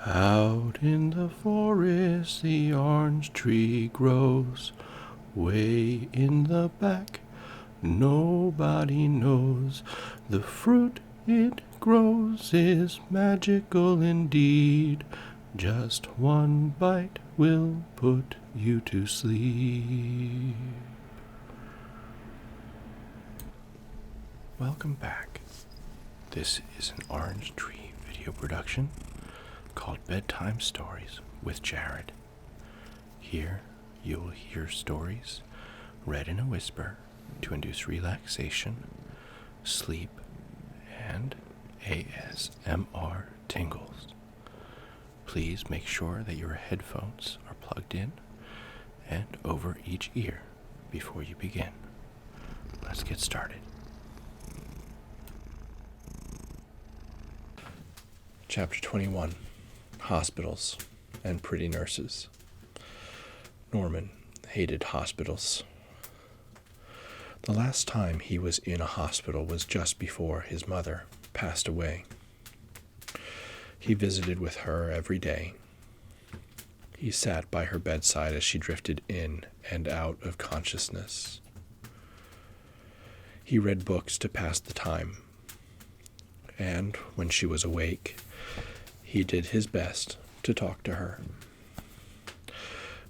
Out in the forest the orange tree grows, way in the back nobody knows. The fruit it grows is magical indeed. Just one bite will put you to sleep. Welcome back. This is an Orange Tree video production called Bedtime Stories with Jared. Here you will hear stories read in a whisper to induce relaxation, sleep, and ASMR tingles. Please make sure that your headphones are plugged in and over each ear before you begin. Let's get started. Chapter 21. Hospitals and Pretty Nurses. Norman hated hospitals. The last time he was in a hospital was just before his mother passed away. He visited with her every day. He sat by her bedside as she drifted in and out of consciousness. He read books to pass the time, and when she was awake, he did his best to talk to her.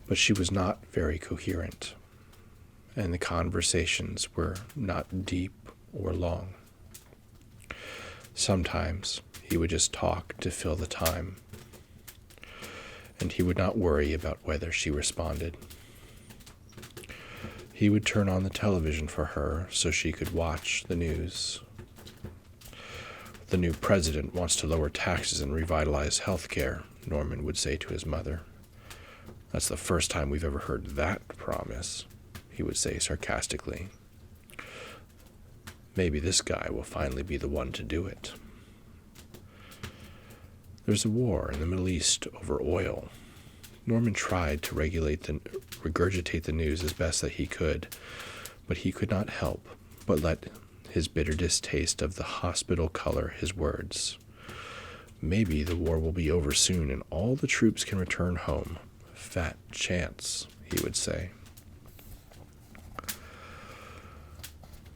But she was not very coherent, and the conversations were not deep or long. Sometimes he would just talk to fill the time, and he would not worry about whether she responded. He would turn on the television for her so she could watch the news. The new president wants to lower taxes and revitalize health care, Norman would say to his mother. That's the first time we've ever heard that promise, he would say sarcastically. Maybe this guy will finally be the one to do it. There's a war in the Middle East over oil. Norman tried to regurgitate the news as best that he could, but he could not help but let his bitter distaste of the hospital color his words. Maybe the war will be over soon and all the troops can return home. Fat chance, he would say.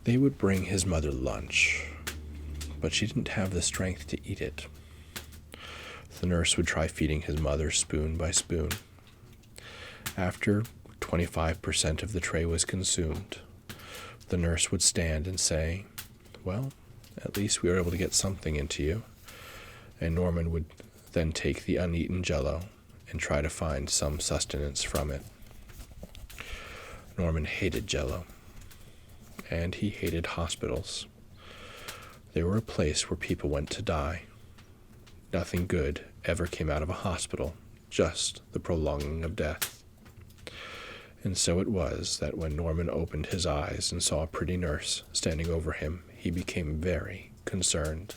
They would bring his mother lunch, but she didn't have the strength to eat it. The nurse would try feeding his mother spoon by spoon. After 25% of the tray was consumed, the nurse would stand and say, "Well, at least we were able to get something into you." And Norman would then take the uneaten Jell-O and try to find some sustenance from it. Norman hated Jell-O, and he hated hospitals. They were a place where people went to die. Nothing good ever came out of a hospital, just the prolonging of death. And so it was that when Norman opened his eyes and saw a pretty nurse standing over him, he became very concerned.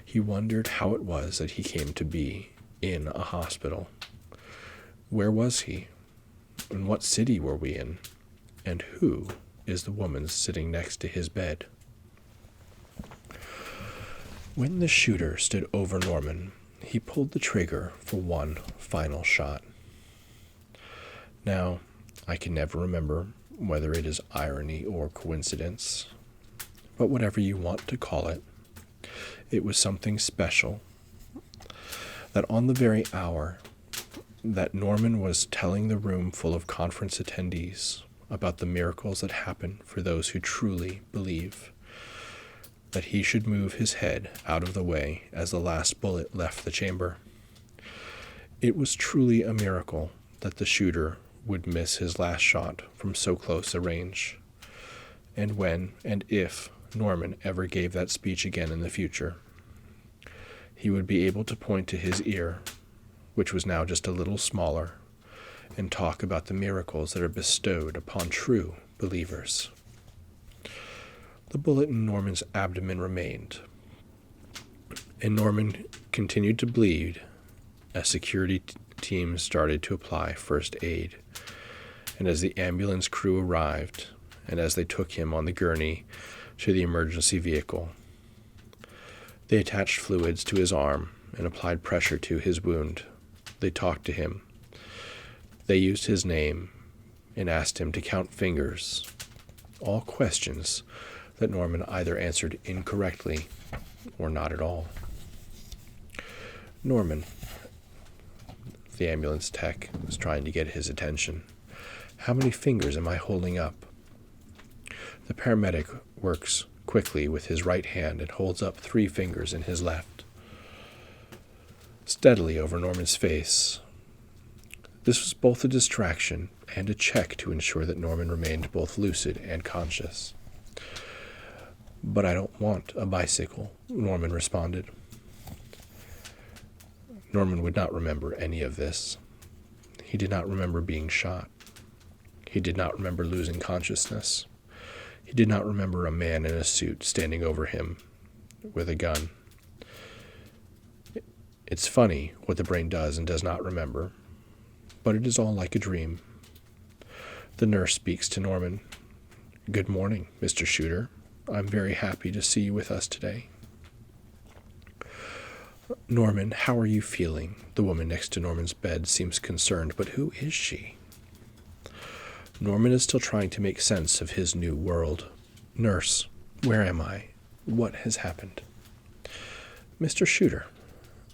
He wondered how it was that he came to be in a hospital. Where was he? In what city were we in? And who is the woman sitting next to his bed? When the shooter stood over Norman, he pulled the trigger for one final shot. Now, I can never remember whether it is irony or coincidence, but whatever you want to call it, it was something special that on the very hour that Norman was telling the room full of conference attendees about the miracles that happen for those who truly believe, that he should move his head out of the way as the last bullet left the chamber. It was truly a miracle that the shooter would miss his last shot from so close a range. And when and if Norman ever gave that speech again in the future, he would be able to point to his ear, which was now just a little smaller, and talk about the miracles that are bestowed upon true believers. The bullet in Norman's abdomen remained, and Norman continued to bleed as security teams started to apply first aid, and as the ambulance crew arrived, and as they took him on the gurney to the emergency vehicle. They attached fluids to his arm and applied pressure to his wound. They talked to him. They used his name and asked him to count fingers. All questions that Norman either answered incorrectly or not at all. Norman, the ambulance tech was trying to get his attention. How many fingers am I holding up? The paramedic works quickly with his right hand and holds up 3 fingers in his left, steadily over Norman's face. This was both a distraction and a check to ensure that Norman remained both lucid and conscious. "But I don't want a bicycle," Norman responded. Norman would not remember any of this. He did not remember being shot. He did not remember losing consciousness. He did not remember a man in a suit standing over him with a gun. It's funny what the brain does and does not remember, but it is all like a dream. The nurse speaks to Norman. "Good morning, Mr. Shooter. I'm very happy to see you with us today." "Norman, how are you feeling?" The woman next to Norman's bed seems concerned, but who is she? Norman is still trying to make sense of his new world. "Nurse, where am I? What has happened?" "Mr. Shooter,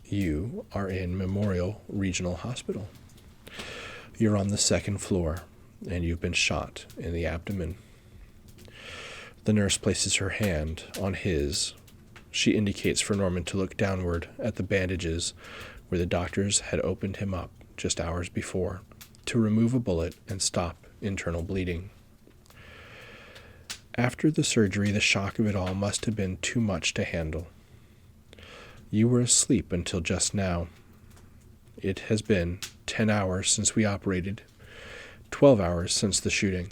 you are in Memorial Regional Hospital. You're on the 2nd floor, and you've been shot in the abdomen." The nurse places her hand on his. She indicates for Norman to look downward at the bandages where the doctors had opened him up just hours before to remove a bullet and stop internal bleeding. After the surgery, the shock of it all must have been too much to handle. You were asleep until just now. It has been 10 hours since we operated, 12 hours since the shooting.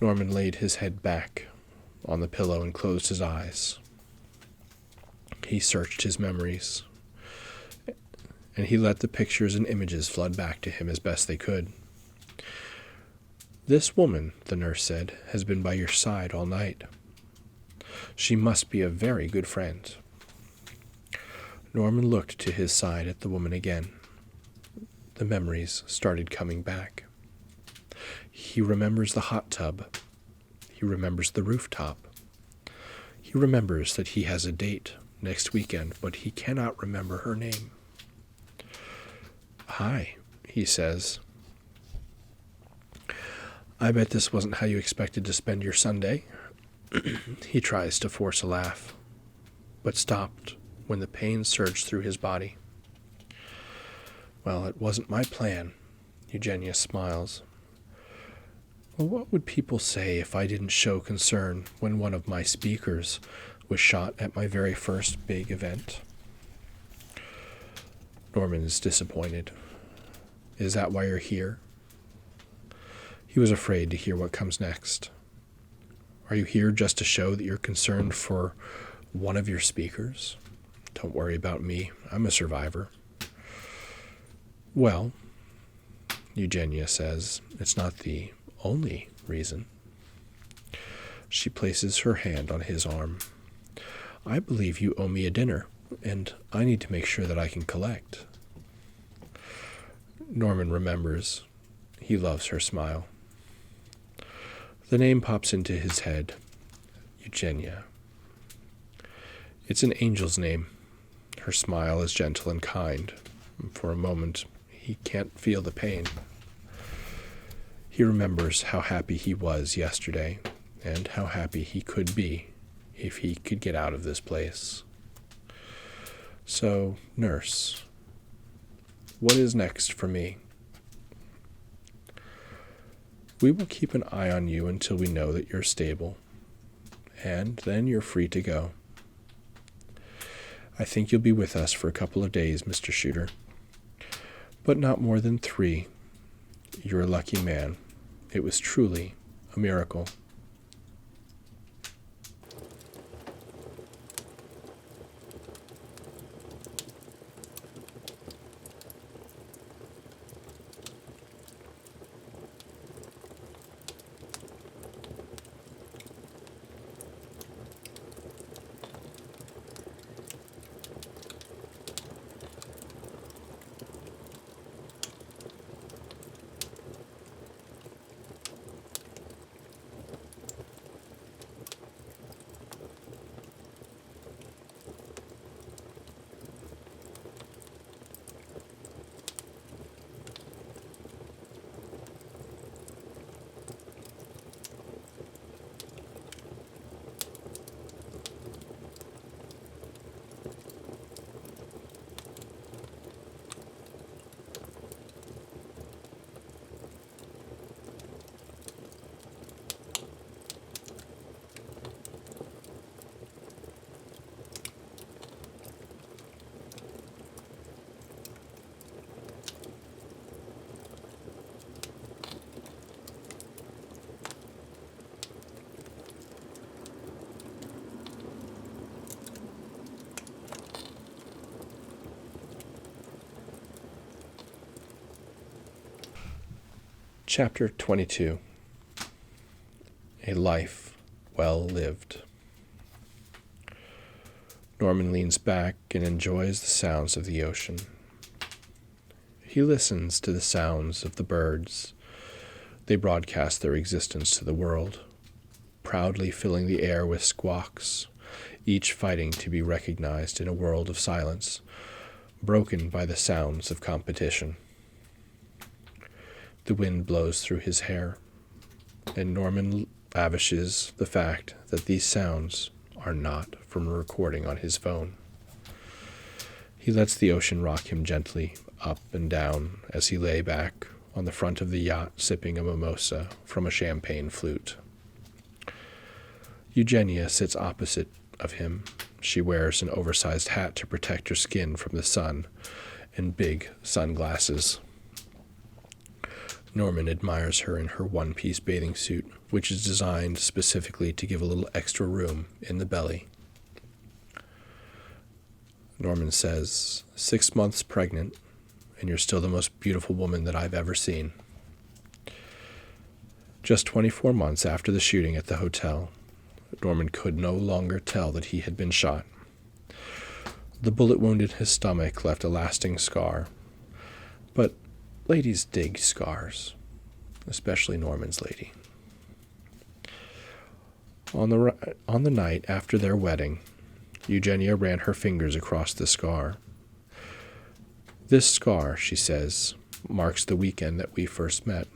Norman laid his head back on the pillow and closed his eyes. He searched his memories, and he let the pictures and images flood back to him as best they could. "This woman," the nurse said, "has been by your side all night. She must be a very good friend." Norman looked to his side at the woman again. The memories started coming back. He remembers the hot tub. He remembers the rooftop. He remembers that he has a date next weekend, but he cannot remember her name. "Hi," he says. "I bet this wasn't how you expected to spend your Sunday." He tries to force a laugh, but stopped when the pain surged through his body. "Well, it wasn't my plan." Eugenia smiles. "Well, what would people say if I didn't show concern when one of my speakers was shot at my very first big event?" Norman is disappointed. "Is that why you're here?" He was afraid to hear what comes next. "Are you here just to show that you're concerned for one of your speakers? Don't worry about me. I'm a survivor." "Well," Eugenia says, "it's not the only reason." She places her hand on his arm. "I believe you owe me a dinner, and I need to make sure that I can collect." Norman remembers. He loves her smile. The name pops into his head. Eugenia. It's an angel's name. Her smile is gentle and kind. For a moment, he can't feel the pain. He remembers how happy he was yesterday, and how happy he could be if he could get out of this place. "So, nurse, what is next for me?" "We will keep an eye on you until we know that you're stable, and then you're free to go. I think you'll be with us for a couple of days, Mr. Shooter, but not more than 3. You're a lucky man. It was truly a miracle." Chapter 22. A Life Well Lived. Norman leans back and enjoys the sounds of the ocean. He listens to the sounds of the birds. They broadcast their existence to the world, proudly filling the air with squawks, each fighting to be recognized in a world of silence, broken by the sounds of competition. The wind blows through his hair, and Norman lavishes the fact that these sounds are not from a recording on his phone. He lets the ocean rock him gently up and down as he lay back on the front of the yacht sipping a mimosa from a champagne flute. Eugenia sits opposite of him. She wears an oversized hat to protect her skin from the sun and big sunglasses. Norman admires her in her one-piece bathing suit, which is designed specifically to give a little extra room in the belly. Norman says, 6 months pregnant, and you're still the most beautiful woman that I've ever seen. Just 24 months after the shooting at the hotel, Norman could no longer tell that he had been shot. The bullet wound in his stomach left a lasting scar, but ladies dig scars, especially Norman's lady. On the night after their wedding, Eugenia ran her fingers across the scar. This scar, she says, marks the weekend that we first met.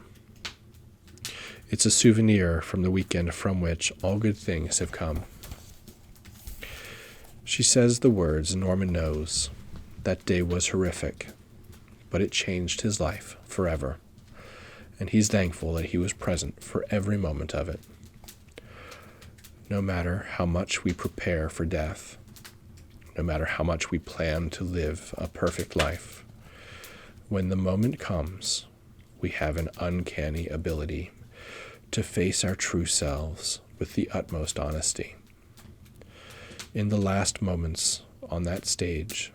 It's a souvenir from the weekend from which all good things have come. She says the words Norman knows. That day was horrific, but it changed his life forever, and he's thankful that he was present for every moment of it. No matter how much we prepare for death, no matter how much we plan to live a perfect life, when the moment comes, we have an uncanny ability to face our true selves with the utmost honesty. In the last moments on that stage,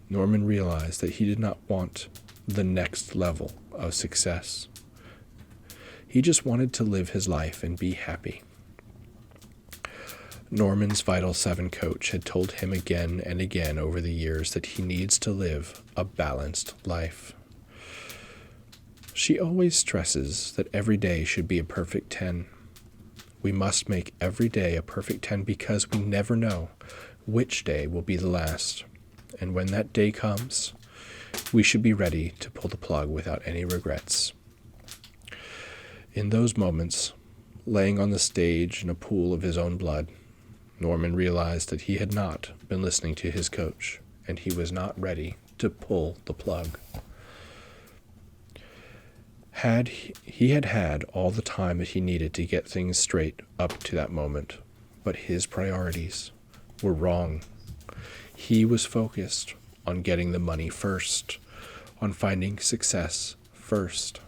Norman realized that he did not want the next level of success. He just wanted to live his life and be happy. Norman's Vital 7 coach had told him again and again over the years that he needs to live a balanced life. She always stresses that every day should be a perfect 10. We must make every day a perfect 10 because we never know which day will be the last. And when that day comes, we should be ready to pull the plug without any regrets. In those moments, laying on the stage in a pool of his own blood, Norman realized that he had not been listening to his coach, and he was not ready to pull the plug. He had had all the time that he needed to get things straight up to that moment, but his priorities were wrong. He was focused on getting the money first, on finding success first.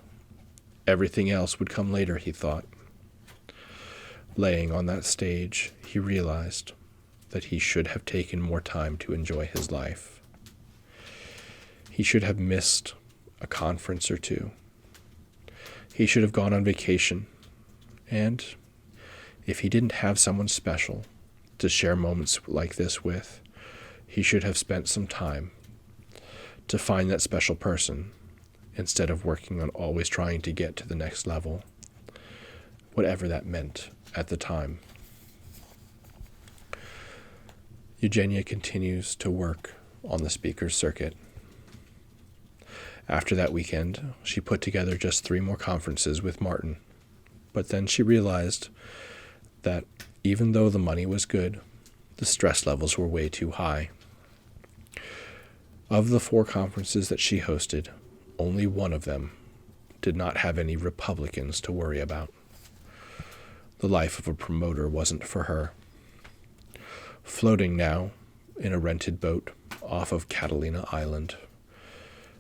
Everything else would come later, he thought. Laying on that stage, he realized that he should have taken more time to enjoy his life. He should have missed a conference or two. He should have gone on vacation. And if he didn't have someone special to share moments like this with, he should have spent some time to find that special person instead of working on always trying to get to the next level, whatever that meant at the time. Eugenia continues to work on the speaker's circuit. After that weekend, she put together just 3 more conferences with Martin, but then she realized that even though the money was good, the stress levels were way too high. Of the 4 conferences that she hosted, only one of them did not have any Republicans to worry about. The life of a promoter wasn't for her. Floating now in a rented boat off of Catalina Island,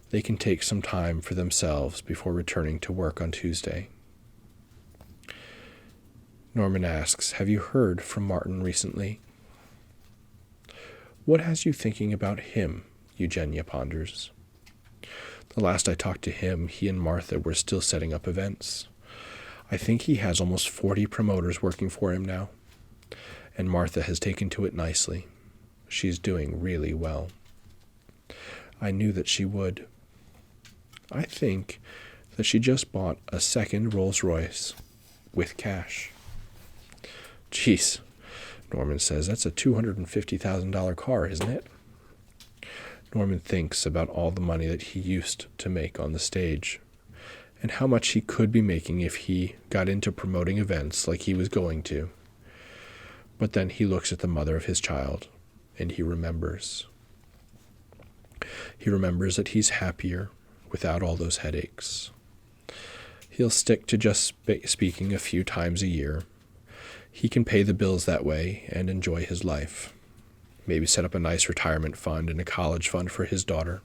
they can take some time for themselves before returning to work on Tuesday. Norman asks, "Have you heard from Martin recently?" "What has you thinking about him?" Eugenia ponders. The last I talked to him, he and Martha were still setting up events. I think he has almost 40 promoters working for him now, and Martha has taken to it nicely. She's doing really well. I knew that she would. I think that she just bought a second Rolls-Royce with cash. Jeez, Norman says, that's a $250,000 car, isn't it? Norman thinks about all the money that he used to make on the stage, and how much he could be making if he got into promoting events like he was going to. But then he looks at the mother of his child, and he remembers. He remembers that he's happier without all those headaches. He'll stick to just speaking a few times a year. He can pay the bills that way and enjoy his life. Maybe set up a nice retirement fund and a college fund for his daughter.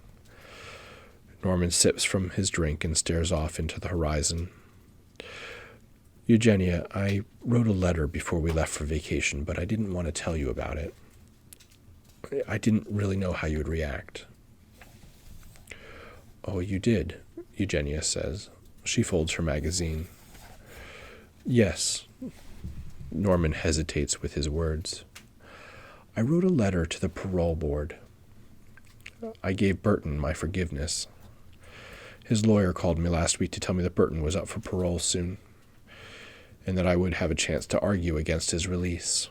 Norman sips from his drink and stares off into the horizon. Eugenia, I wrote a letter before we left for vacation, but I didn't want to tell you about it. I didn't really know how you would react. Oh, you did, Eugenia says. She folds her magazine. Yes. Norman hesitates with his words. I wrote a letter to the parole board. I gave Burton my forgiveness. His lawyer called me last week to tell me that Burton was up for parole soon, and that I would have a chance to argue against his release.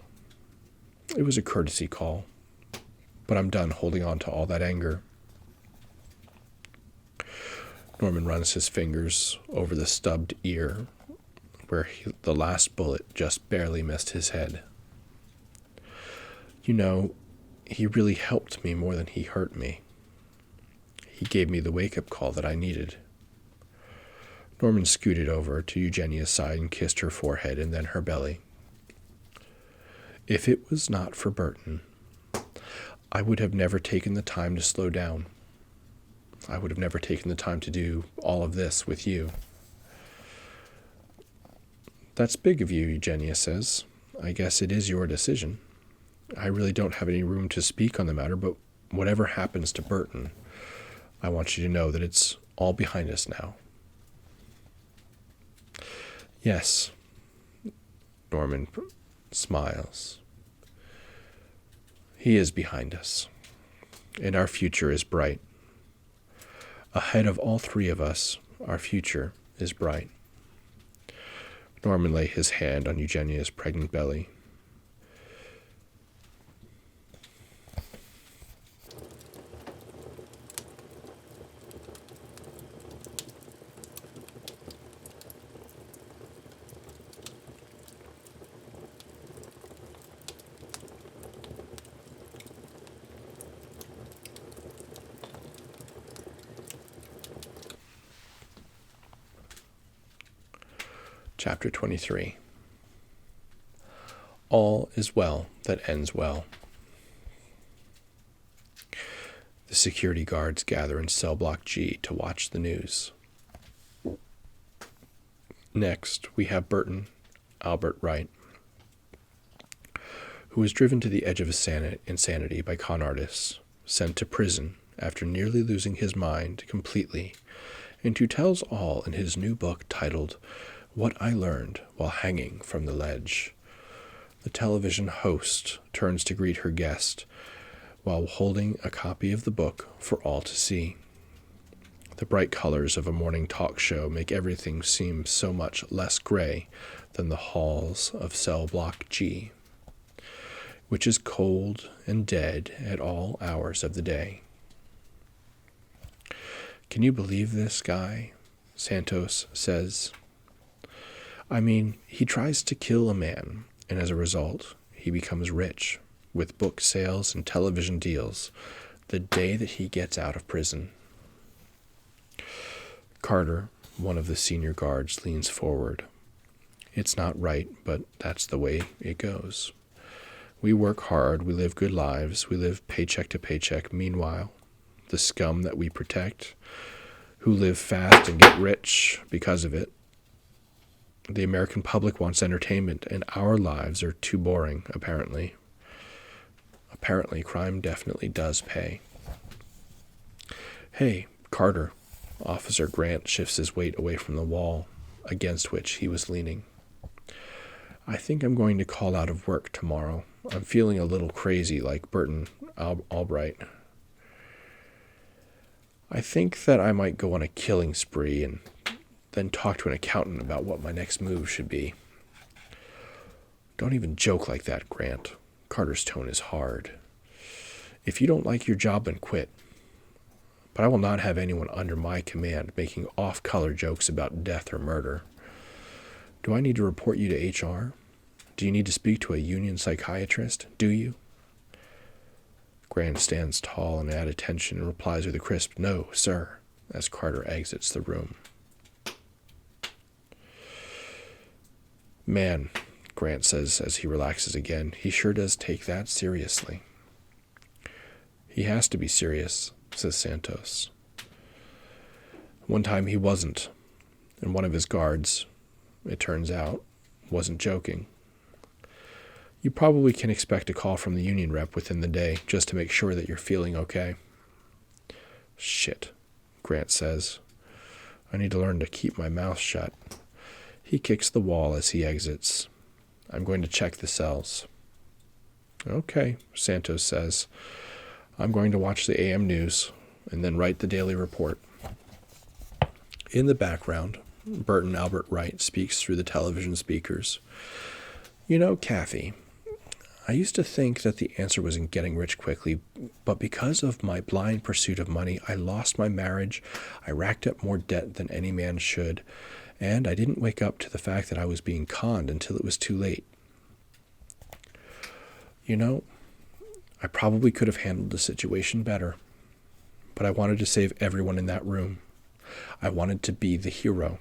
It was a courtesy call, but I'm done holding on to all that anger. Norman runs his fingers over the stubbed ear, where the last bullet just barely missed his head. You know, he really helped me more than he hurt me. He gave me the wake-up call that I needed. Norman scooted over to Eugenia's side and kissed her forehead and then her belly. If it was not for Burton, I would have never taken the time to slow down. I would have never taken the time to do all of this with you. That's big of you, Eugenia says. I guess it is your decision. I really don't have any room to speak on the matter, but whatever happens to Burton, I want you to know that it's all behind us now. Yes, Norman smiles. He is behind us, and our future is bright. Ahead of all three of us, our future is bright. Norman lay his hand on Eugenia's pregnant belly. Chapter 23. All is well that ends well. The security guards gather in cell block G to watch the news. Next, we have Burton Albert Wright, who was driven to the edge of insanity by con artists, sent to prison after nearly losing his mind completely, and who tells all in his new book titled What I Learned While Hanging from the Ledge. The television host turns to greet her guest while holding a copy of the book for all to see. The bright colors of a morning talk show make everything seem so much less gray than the halls of cell block G, which is cold and dead at all hours of the day. Can you believe this guy? Santos says. I mean, he tries to kill a man, and as a result, he becomes rich with book sales and television deals the day that he gets out of prison. Carter, one of the senior guards, leans forward. It's not right, but that's the way it goes. We work hard, we live good lives, we live paycheck to paycheck. Meanwhile, the scum that we protect, who live fast and get rich because of it, the American public wants entertainment, and our lives are too boring, apparently. Apparently, crime definitely does pay. Hey, Carter, Officer Grant shifts his weight away from the wall against which he was leaning. I think I'm going to call out of work tomorrow. I'm feeling a little crazy like Burton Albright. I think that I might go on a killing spree and then talk to an accountant about what my next move should be. Don't even joke like that, Grant. Carter's tone is hard. If you don't like your job, then quit. But I will not have anyone under my command making off-color jokes about death or murder. Do I need to report you to HR? Do you need to speak to a union psychiatrist? Do you? Grant stands tall and at attention and replies with a crisp, "No, sir," as Carter exits the room. Man, Grant says as he relaxes again, he sure does take that seriously. He has to be serious, says Santos. One time he wasn't, and one of his guards, it turns out, wasn't joking. You probably can expect a call from the union rep within the day just to make sure that you're feeling okay. Shit, Grant says. I need to learn to keep my mouth shut. He kicks the wall as he exits. I'm going to check the cells. Okay, Santos says. I'm going to watch the AM news and then write the daily report. In the background, Burton Albert Wright speaks through the television speakers. You know, Kathy, I used to think that the answer was in getting rich quickly, but because of my blind pursuit of money, I lost my marriage, I racked up more debt than any man should, and I didn't wake up to the fact that I was being conned until it was too late. You know, I probably could have handled the situation better, but I wanted to save everyone in that room. I wanted to be the hero.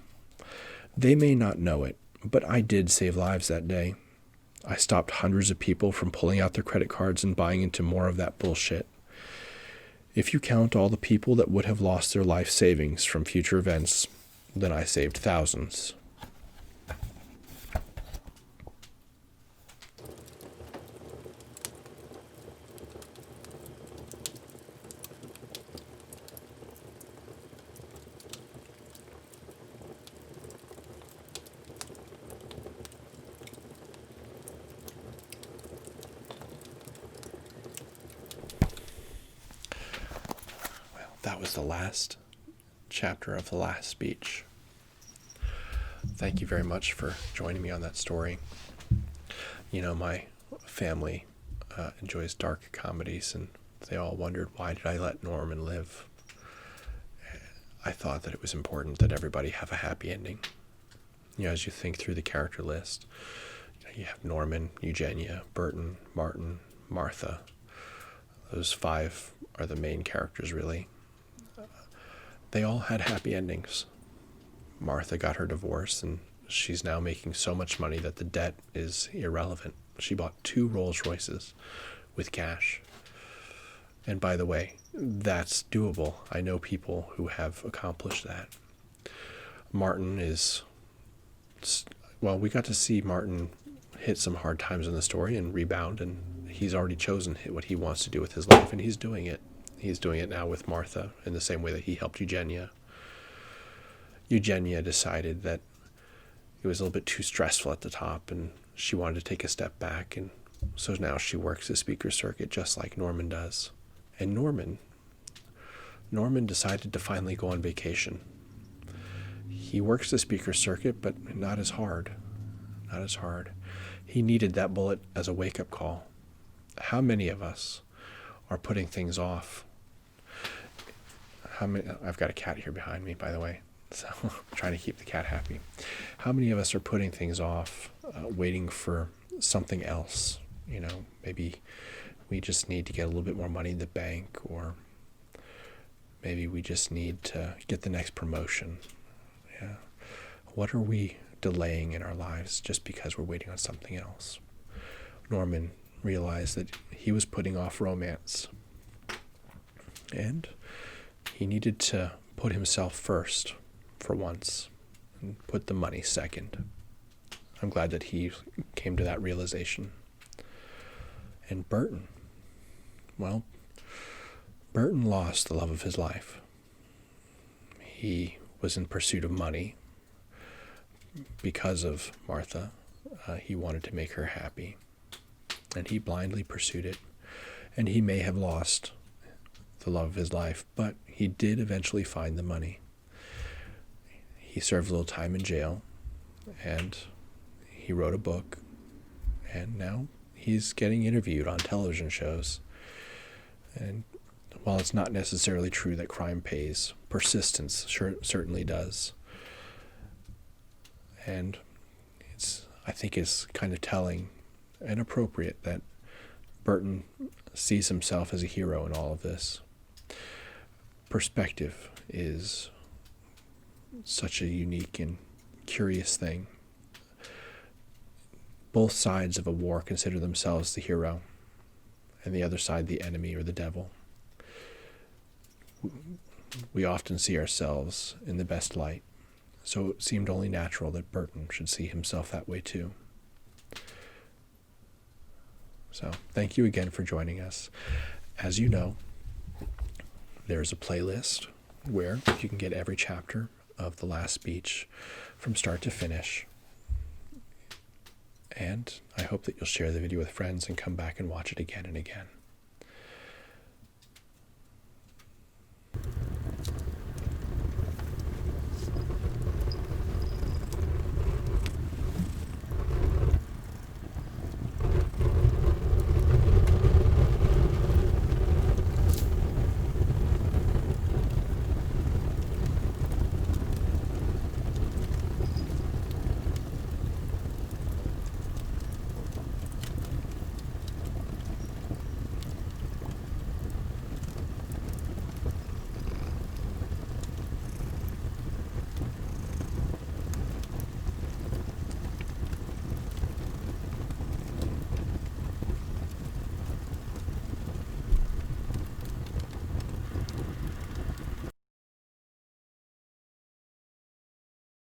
They may not know it, but I did save lives that day. I stopped hundreds of people from pulling out their credit cards and buying into more of that bullshit. If you count all the people that would have lost their life savings from future events, then I saved thousands. That was the last chapter of the last speech. Thank you very much for joining me on that story. You know, my family enjoys dark comedies, and they all wondered, why did I let Norman live? I thought that it was important that everybody have a happy ending. You know, as you think through the character list, you have Norman, Eugenia, Burton, Martin, Martha. Those 5 are the main characters, really. They all had happy endings. Martha got her divorce, and she's now making so much money that the debt is irrelevant. She bought 2 Rolls Royces with cash. And by the way, that's doable. I know people who have accomplished that. Martin is, well, we got to see Martin hit some hard times in the story and rebound, and he's already chosen what he wants to do with his life, and he's doing it. He's doing it now with Martha in the same way that he helped Eugenia. Eugenia decided that it was a little bit too stressful at the top, and she wanted to take a step back, and so now she works the speaker circuit just like Norman does. And Norman decided to finally go on vacation. He works the speaker circuit, but not as hard. Not as hard. He needed that bullet as a wake-up call. How many of us are putting things off? I've got a cat here behind me, by the way, so I'm trying to keep the cat happy. How many of us are putting things off, waiting for something else? You know, maybe we just need to get a little bit more money in the bank, or maybe we just need to get the next promotion. Yeah. What are we delaying in our lives just because we're waiting on something else? Norman realized that he was putting off romance, and he needed to put himself first for once and put the money second. I'm glad that he came to that realization. And Burton, well, Burton lost the love of his life. he was in pursuit of money because of Martha. He wanted to make her happy, and he blindly pursued it. And he may have lost the love of his life, but he did eventually find the money. He served a little time in jail, and he wrote a book, and now he's getting interviewed on television shows. And while it's not necessarily true that crime pays, persistence certainly does. And I think it's kind of telling and appropriate that Burton sees himself as a hero in all of this. Perspective is such a unique and curious thing. Both sides of a war consider themselves the hero, and the other side the enemy or the devil. We often see ourselves in the best light, so it seemed only natural that Burton should see himself that way too. So, thank you again for joining us. As you know, there's a playlist where you can get every chapter of The Last Speech from start to finish. And I hope that you'll share the video with friends and come back and watch it again and again.